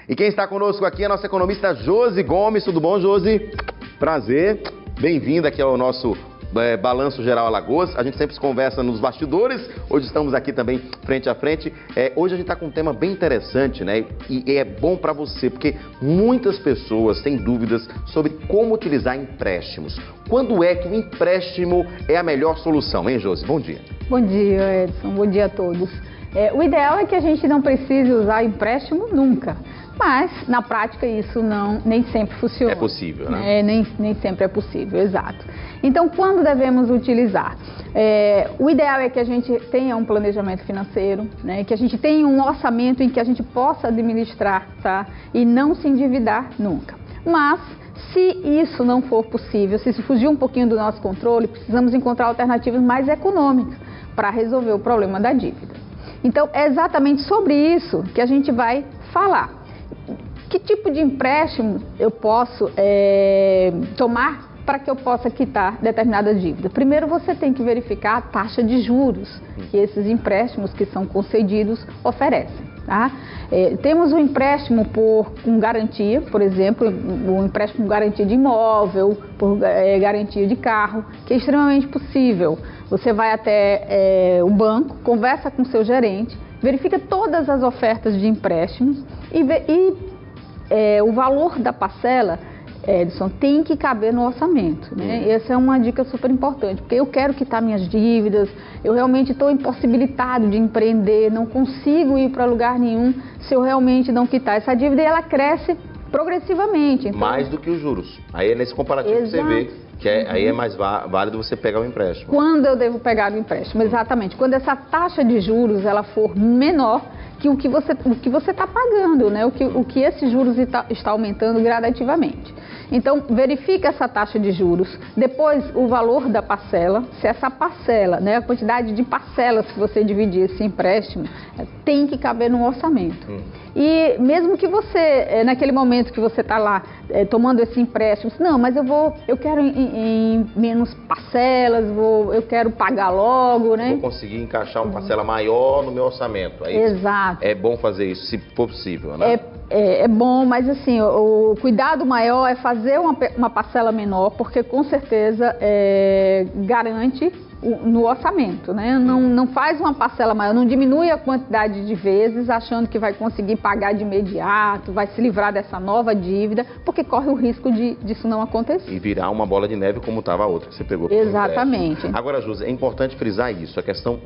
E quem está conosco aqui é a nossa economista Josi Gomes. Tudo bom, Josi? Prazer. Bem-vinda aqui ao nosso Balanço Geral Alagoas. A gente sempre se conversa nos bastidores. Hoje estamos aqui também frente a frente. Hoje a gente está com um tema bem interessante, né? E é bom para você, porque muitas pessoas têm dúvidas sobre como utilizar empréstimos. Quando é que o empréstimo é a melhor solução, hein, Josi? Bom dia. Bom dia, Edson. Bom dia a todos. O ideal é que a gente não precise usar empréstimo nunca. Mas, na prática, isso nem sempre funciona. É possível, né? Nem sempre é possível, exato. Então, quando devemos utilizar? O ideal é que a gente tenha um planejamento financeiro, né? Que a gente tenha um orçamento em que a gente possa administrar, tá? E não se endividar nunca. Mas, se isso não for possível, se isso fugir um pouquinho do nosso controle, precisamos encontrar alternativas mais econômicas para resolver o problema da dívida. Então, é exatamente sobre isso que a gente vai falar. Que tipo de empréstimo eu posso tomar para que eu possa quitar determinada dívida? Primeiro, você tem que verificar a taxa de juros que esses empréstimos que são concedidos oferecem. Tá? Temos o empréstimo com garantia, por exemplo, o empréstimo com garantia de imóvel, por garantia de carro, que é extremamente possível. Você vai até o banco, conversa com o seu gerente, verifica todas as ofertas de empréstimos o valor da parcela, Edson, tem que caber no orçamento, né? Essa é uma dica super importante, porque eu quero quitar minhas dívidas, eu realmente estou impossibilitado de empreender, não consigo ir para lugar nenhum se eu realmente não quitar essa dívida, e ela cresce progressivamente. Então... Mais do que os juros. Aí é nesse comparativo que você vê que aí é mais válido você pegar o empréstimo. Quando eu devo pegar o empréstimo? Exatamente. Quando essa taxa de juros ela for menor que o que você está pagando, né? O que esses juros está aumentando gradativamente. Então, verifique essa taxa de juros. Depois, o valor da parcela. Se essa parcela, né, a quantidade de parcelas que você dividir esse empréstimo, tem que caber no orçamento. E mesmo que você, naquele momento que você está lá tomando esse empréstimo, não, mas eu quero em menos parcelas, eu quero pagar logo, né? Vou conseguir encaixar uma parcela maior no meu orçamento. Exato. É bom fazer isso, se for possível, né? É bom, mas assim, o cuidado maior é fazer uma parcela menor, porque com certeza garante no orçamento, né? Não faz uma parcela maior, não diminui a quantidade de vezes achando que vai conseguir pagar de imediato, vai se livrar dessa nova dívida, porque corre o risco disso não acontecer. E virar uma bola de neve como estava a outra que você pegou. Exatamente. Agora, Josi, é importante frisar isso, a questão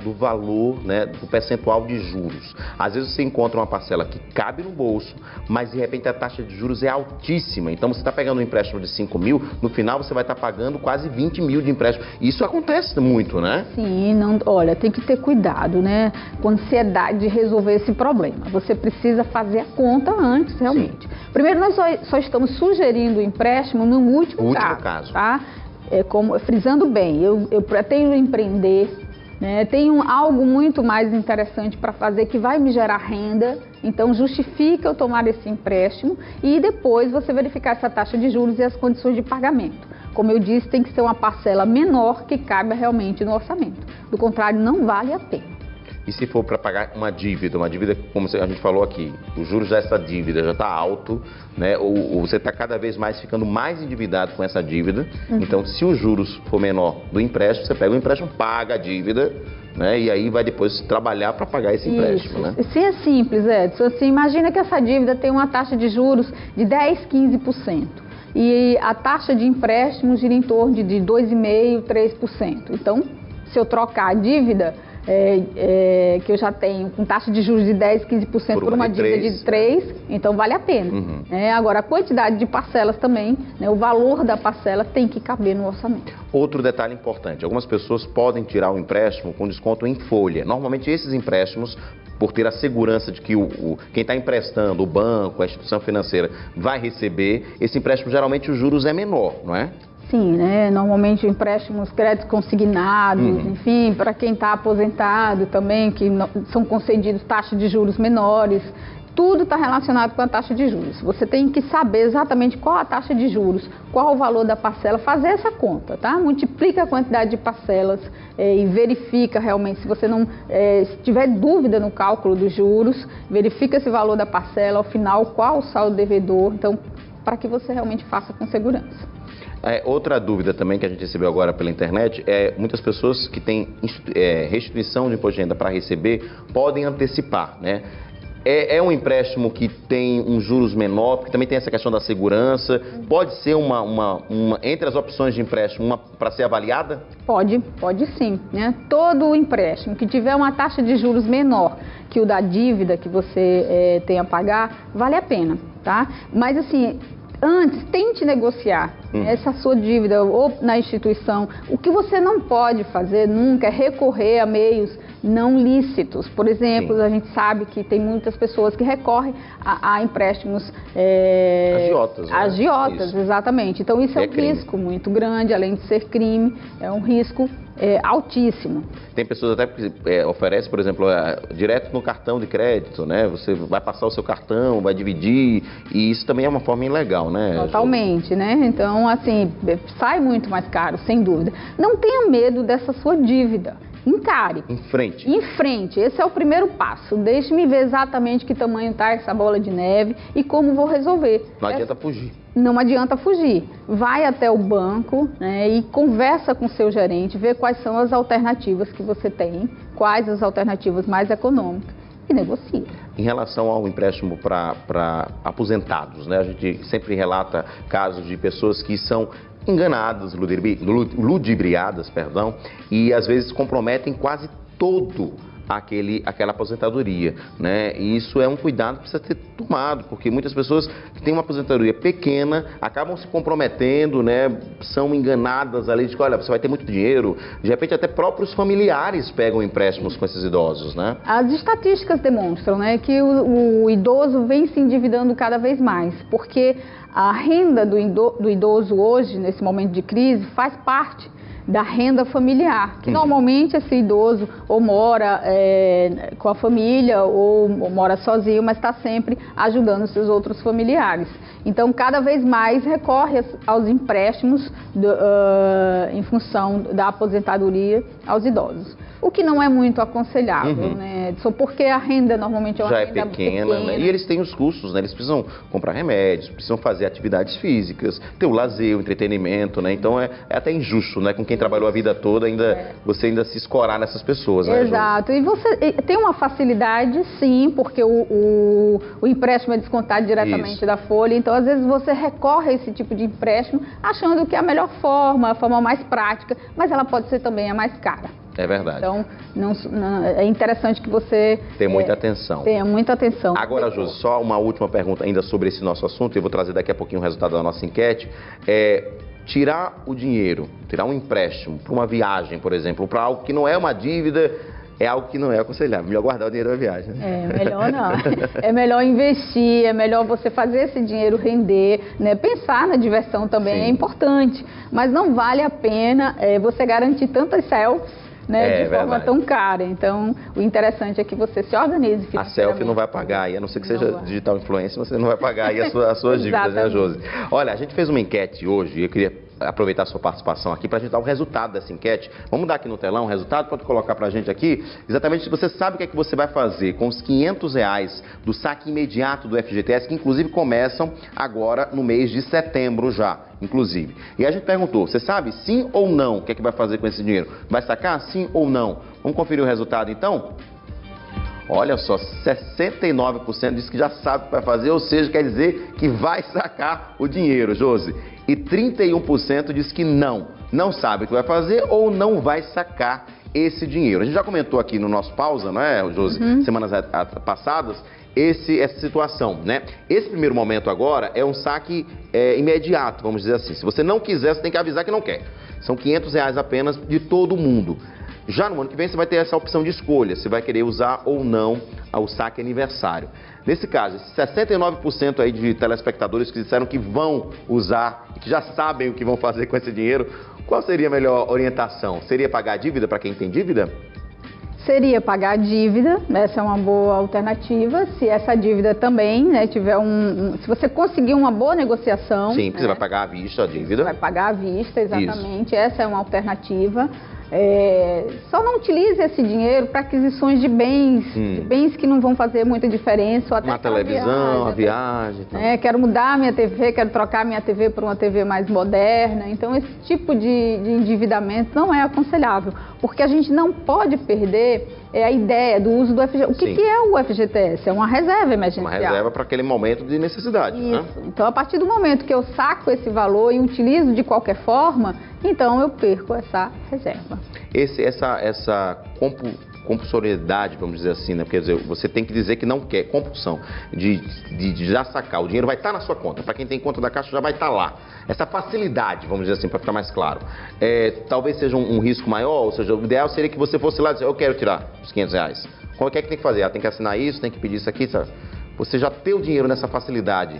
do valor, né, do percentual de juros. Às vezes você encontra uma parcela que cabe no bolso, mas de repente a taxa de juros é altíssima. Então você está pegando um empréstimo de 5 mil, no final você vai estar pagando quase 20 mil de empréstimo. Isso acontece muito, né? Sim, olha, tem que ter cuidado, né? Com ansiedade de resolver esse problema. Você precisa fazer a conta antes, realmente. Sim. Primeiro, nós só estamos sugerindo o empréstimo no último caso. Tá? Frisando bem, eu pretendo empreender, né? Tenho algo muito mais interessante para fazer que vai me gerar renda, então justifica eu tomar esse empréstimo e depois você verificar essa taxa de juros e as condições de pagamento. Como eu disse, tem que ser uma parcela menor que caiba realmente no orçamento. Do contrário, não vale a pena. E se for para pagar uma dívida, como a gente falou aqui, os juros dessa dívida já está alto, né? Ou você está cada vez mais ficando mais endividado com essa dívida. Então, se os juros for menor do empréstimo, você pega o empréstimo, paga a dívida, né? E aí vai depois trabalhar para pagar esse empréstimo, né? Sim, é simples, Edson. Assim, imagina que essa dívida tem uma taxa de juros de 10, 15%. E a taxa de empréstimo gira em torno de 2,5%, 3%. Então, se eu trocar a dívida que eu já tenho com taxa de juros de 10, 15% por uma dívida de 3%, então vale a pena. Agora, a quantidade de parcelas também, né, o valor da parcela tem que caber no orçamento. Outro detalhe importante, algumas pessoas podem tirar o empréstimo com desconto em folha. Normalmente esses empréstimos, por ter a segurança de que quem está emprestando, o banco, a instituição financeira, vai receber, esse empréstimo geralmente os juros é menor, não é? Sim, né? Normalmente empréstimos, créditos consignados, enfim, para quem está aposentado também, que são concedidos taxas de juros menores. tudo está relacionado com a taxa de juros. Você tem que saber exatamente qual a taxa de juros, qual o valor da parcela, fazer essa conta, tá? Multiplica a quantidade de parcelas e verifica realmente, se você não tiver dúvida no cálculo dos juros, verifica esse valor da parcela, ao final, qual o saldo devedor, então, para que você realmente faça com segurança. Outra dúvida também que a gente recebeu agora pela internet é muitas pessoas que têm restituição de imposto de renda para receber podem antecipar, né? É um empréstimo que tem um juros menor, porque também tem essa questão da segurança. Pode ser uma entre as opções de empréstimo, para ser avaliada? Pode sim, né? Todo empréstimo que tiver uma taxa de juros menor que o da dívida que você tem a pagar, vale a pena, tá? Mas assim, antes, tente negociar essa sua dívida ou na instituição. O que você não pode fazer nunca é recorrer a meios não lícitos. Por exemplo, a gente sabe que tem muitas pessoas que recorrem a empréstimos agiotas. Agiotas, exatamente. Então isso é um risco muito grande, além de ser crime, é um risco altíssimo. Tem pessoas até que oferecem, por exemplo, direto no cartão de crédito, né? Você vai passar o seu cartão, vai dividir, e isso também é uma forma ilegal, né? Totalmente, né? Então, assim, sai muito mais caro, sem dúvida. Não tenha medo dessa sua dívida. Encare. Em frente. Esse é o primeiro passo. Deixe-me ver exatamente que tamanho está essa bola de neve e como vou resolver. Não adianta fugir. Não adianta fugir. Vai até o banco, né, e conversa com o seu gerente, vê quais são as alternativas que você tem, quais as alternativas mais econômicas e negocia. Em relação ao empréstimo para aposentados, né, a gente sempre relata casos de pessoas que são enganadas, ludibriadas, e às vezes comprometem quase todo aquela aposentadoria, né? E isso é um cuidado que precisa ser tomado, porque muitas pessoas que têm uma aposentadoria pequena acabam se comprometendo, né? São enganadas ali de que, olha, você vai ter muito dinheiro, de repente até próprios familiares pegam empréstimos com esses idosos, né? As estatísticas demonstram, né, que o idoso vem se endividando cada vez mais, porque a renda do idoso hoje, nesse momento de crise, faz parte da renda familiar, que normalmente esse idoso ou mora com a família ou mora sozinho, mas está sempre ajudando seus outros familiares. Então, cada vez mais recorre aos empréstimos em função da aposentadoria aos idosos. O que não é muito aconselhável, né? Só porque a renda normalmente é uma renda pequena. Né? E eles têm os custos, né? Eles precisam comprar remédios, precisam fazer atividades físicas, ter o lazer, o entretenimento, né? Então é até injusto, né? Com quem trabalhou a vida toda, você ainda se escorar nessas pessoas, né? Exato. E você tem uma facilidade, sim, porque o empréstimo é descontado diretamente da folha. Então, às vezes, você recorre a esse tipo de empréstimo achando que é a melhor forma, a forma mais prática, mas ela pode ser também a mais cara. É verdade. Então, é interessante que você tenha muita atenção. Tenha muita atenção. Agora, Josi, só uma última pergunta ainda sobre esse nosso assunto, e eu vou trazer daqui a pouquinho o resultado da nossa enquete. Tirar o dinheiro, tirar um empréstimo para uma viagem, por exemplo, para algo que não é uma dívida, é algo que não é aconselhável. Melhor guardar o dinheiro da viagem. Melhor não. É melhor investir, é melhor você fazer esse dinheiro render, né? Pensar na diversão também é importante, mas não vale a pena você garantir tantas selfies, né, de forma tão cara. Então, o interessante é que você se organize financeiramente. A selfie não vai pagar aí, a não ser que seja digital influencer, você não vai pagar aí as suas dívidas, né, Josi? Olha, a gente fez uma enquete hoje e eu queria aproveitar a sua participação aqui para a gente dar o resultado dessa enquete. Vamos dar aqui no telão o resultado, pode colocar para a gente aqui. Exatamente, se você sabe o que é que você vai fazer com os R$500 do saque imediato do FGTS, que inclusive começam agora no mês de setembro já, inclusive. E a gente perguntou, você sabe sim ou não o que é que vai fazer com esse dinheiro? Vai sacar sim ou não? Vamos conferir o resultado então? Olha só, 69% diz que já sabe o que vai fazer, ou seja, quer dizer que vai sacar o dinheiro, Josi. E 31% diz que não sabe o que vai fazer ou não vai sacar esse dinheiro. A gente já comentou aqui no nosso pausa, não é, Josi? Semanas passadas, essa situação, né? Esse primeiro momento agora é um saque imediato, vamos dizer assim. Se você não quiser, você tem que avisar que não quer. São R$500 apenas de todo mundo. Já no ano que vem você vai ter essa opção de escolha, se vai querer usar ou não o saque aniversário. Nesse caso, 69% aí de telespectadores que disseram que vão usar, que já sabem o que vão fazer com esse dinheiro, qual seria a melhor orientação? Seria pagar a dívida para quem tem dívida? Seria pagar a dívida, essa é uma boa alternativa. Se essa dívida também, né, tiver se você conseguir uma boa negociação... Sim, porque você vai pagar à vista a dívida. Você vai pagar à vista, exatamente. Isso. Essa é uma alternativa. Só não utilize esse dinheiro para aquisições de bens que não vão fazer muita diferença. Ou até uma televisão, a viagem. Quero mudar a minha TV, quero trocar a minha TV por uma TV mais moderna. Então, esse tipo de endividamento não é aconselhável, porque a gente não pode perder a ideia do uso do FGTS. O que é o FGTS? É uma reserva emergencial. Uma reserva para aquele momento de necessidade. Isso. Né? Então, a partir do momento que eu saco esse valor e utilizo de qualquer forma, então eu perco essa reserva. Essa compulsoriedade, vamos dizer assim, né? Porque quer dizer, você tem que dizer que não quer, compulsão de já sacar. O dinheiro vai estar na sua conta. Para quem tem conta da Caixa, já vai estar lá. Essa facilidade, vamos dizer assim, para ficar mais claro, talvez seja um risco maior, ou seja, o ideal seria que você fosse lá e dizer, eu quero tirar os R$500. Como é que tem que fazer? Tem que assinar isso, tem que pedir isso aqui, sabe? Você já ter o dinheiro nessa facilidade,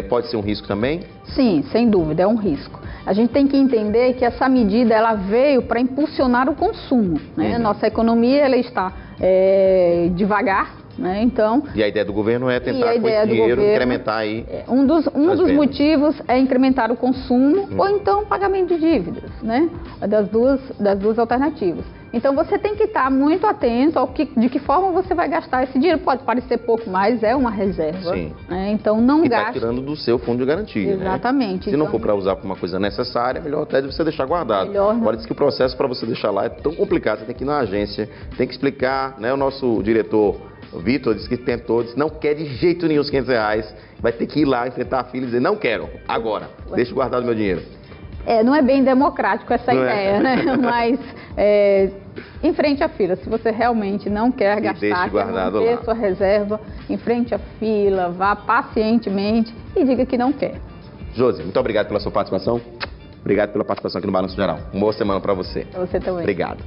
pode ser um risco também? Sim, sem dúvida, é um risco. A gente tem que entender que essa medida ela veio para impulsionar o consumo. Né? Nossa economia ela está devagar. Né? Então, e a ideia do governo é tentar com esse dinheiro incrementar aí. Um dos motivos é incrementar o consumo ou então pagamento de dívidas, né? Das duas alternativas. Então você tem que estar muito atento de que forma você vai gastar esse dinheiro. Pode parecer pouco, mas é uma reserva. Sim. Né? Então não gaste. Está tirando do seu fundo de garantia. Exatamente. Né? Se não for para usar para uma coisa necessária, melhor até você deixar guardado. Agora diz que o processo para você deixar lá é tão complicado. Você tem que ir na agência, tem que explicar, né? O nosso diretor o Vitor disse que tentou, disse não quer de jeito nenhum os R$500, vai ter que ir lá enfrentar a filha e dizer não quero, agora, deixa guardado meu dinheiro. Não é bem democrático essa ideia, né? Mas em frente à fila, se você realmente não quer gastar, quer manter sua reserva, em frente à fila, vá pacientemente e diga que não quer. Josi, muito obrigado pela sua participação. Obrigado pela participação aqui no Balanço Geral. Uma boa semana para você. Para você também. Obrigado.